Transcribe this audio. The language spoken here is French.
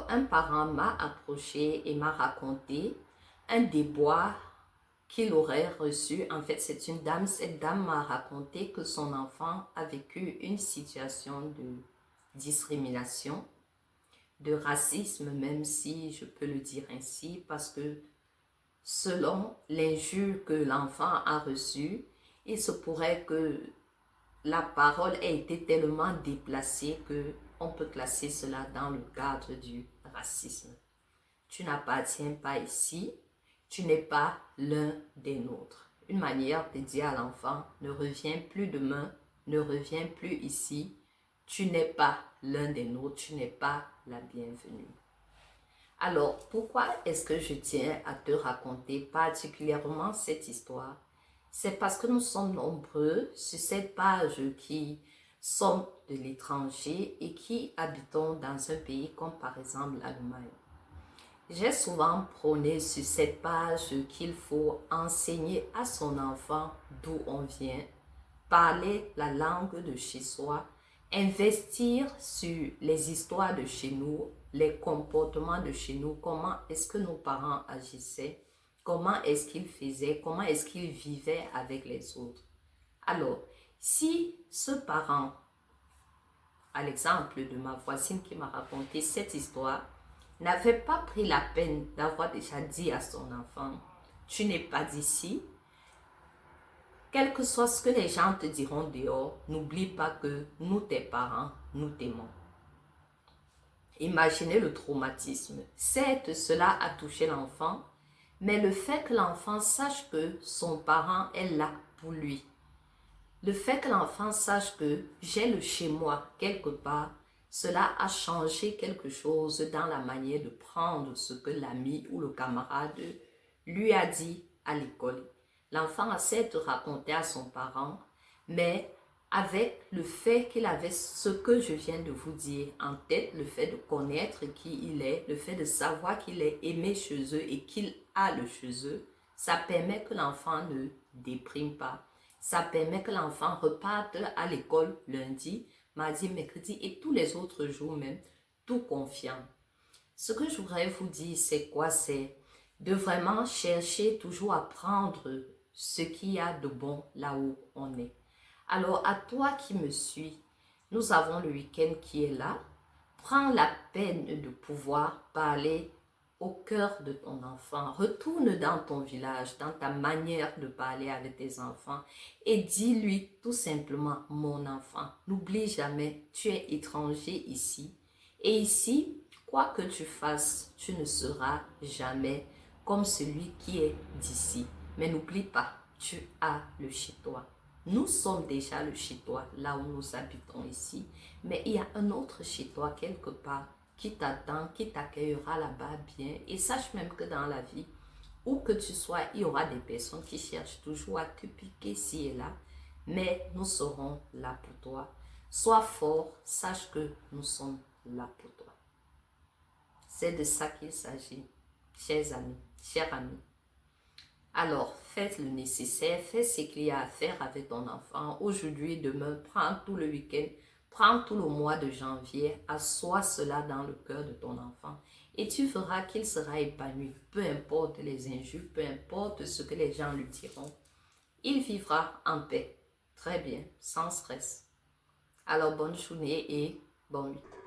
un parent m'a approché et m'a raconté un déboire qu'il aurait reçu. En fait, c'est une dame. Cette dame m'a raconté que son enfant a vécu une situation de discrimination, de racisme, même si je peux le dire ainsi, parce que selon l'injure que l'enfant a reçue, il se pourrait que la parole ait été tellement déplacée que on peut classer cela dans le cadre du racisme. Tu n'appartiens pas ici, tu n'es pas l'un des nôtres. Une manière de dire à l'enfant, ne reviens plus demain, ne reviens plus ici, tu n'es pas l'un des nôtres, tu n'es pas la bienvenue. Alors, pourquoi est-ce que je tiens à te raconter particulièrement cette histoire? C'est parce que nous sommes nombreux sur cette page qui sommes de l'étranger et qui habitons dans un pays comme par exemple l'Allemagne. J'ai souvent prôné sur cette page qu'il faut enseigner à son enfant d'où on vient, parler la langue de chez soi, investir sur les histoires de chez nous, les comportements de chez nous, comment est-ce que nos parents agissaient, comment est-ce qu'ils faisaient, comment est-ce qu'ils vivaient avec les autres. Alors, si ce parent, à l'exemple de ma voisine qui m'a raconté cette histoire, n'avait pas pris la peine d'avoir déjà dit à son enfant, tu n'es pas d'ici, quel que soit ce que les gens te diront dehors, n'oublie pas que nous, tes parents, nous t'aimons. Imaginez le traumatisme. Certes, cela a touché l'enfant, mais le fait que l'enfant sache que son parent est là pour lui, le fait que l'enfant sache que j'ai le chez moi quelque part, cela a changé quelque chose dans la manière de prendre ce que l'ami ou le camarade lui a dit à l'école. L'enfant a certes raconté à son parent, mais avec le fait qu'il avait ce que je viens de vous dire en tête, le fait de connaître qui il est, le fait de savoir qu'il est aimé chez eux et qu'il a le chez eux, ça permet que l'enfant ne déprime pas. Ça permet que l'enfant reparte à l'école lundi, mardi, mercredi et tous les autres jours même, tout confiant. Ce que je voudrais vous dire, c'est quoi? C'est de vraiment chercher toujours à prendre ce qu'il y a de bon là où on est. Alors, à toi qui me suis, nous avons le week-end qui est là. Prends la peine de pouvoir parler au cœur de ton enfant. Retourne dans ton village, dans ta manière de parler avec tes enfants et dis-lui tout simplement, mon enfant, n'oublie jamais, tu es étranger ici. Et ici, quoi que tu fasses, tu ne seras jamais comme celui qui est d'ici. Mais n'oublie pas, tu as le chez toi. Nous sommes déjà le chez toi, là où nous habitons ici, mais il y a un autre chez toi quelque part qui t'attend, qui t'accueillera là-bas bien. Et sache même que dans la vie, où que tu sois, il y aura des personnes qui cherchent toujours à te piquer ci et là, mais nous serons là pour toi. Sois fort, sache que nous sommes là pour toi. C'est de ça qu'il s'agit, chers amis, chers amis. Alors, faites le nécessaire, fais ce qu'il y a à faire avec ton enfant. Aujourd'hui, demain, prends tout le week-end, prends tout le mois de janvier, assois cela dans le cœur de ton enfant et tu verras qu'il sera épanoui. Peu importe les injures, peu importe ce que les gens lui diront, il vivra en paix. Très bien, sans stress. Alors, bonne journée et bon week-end.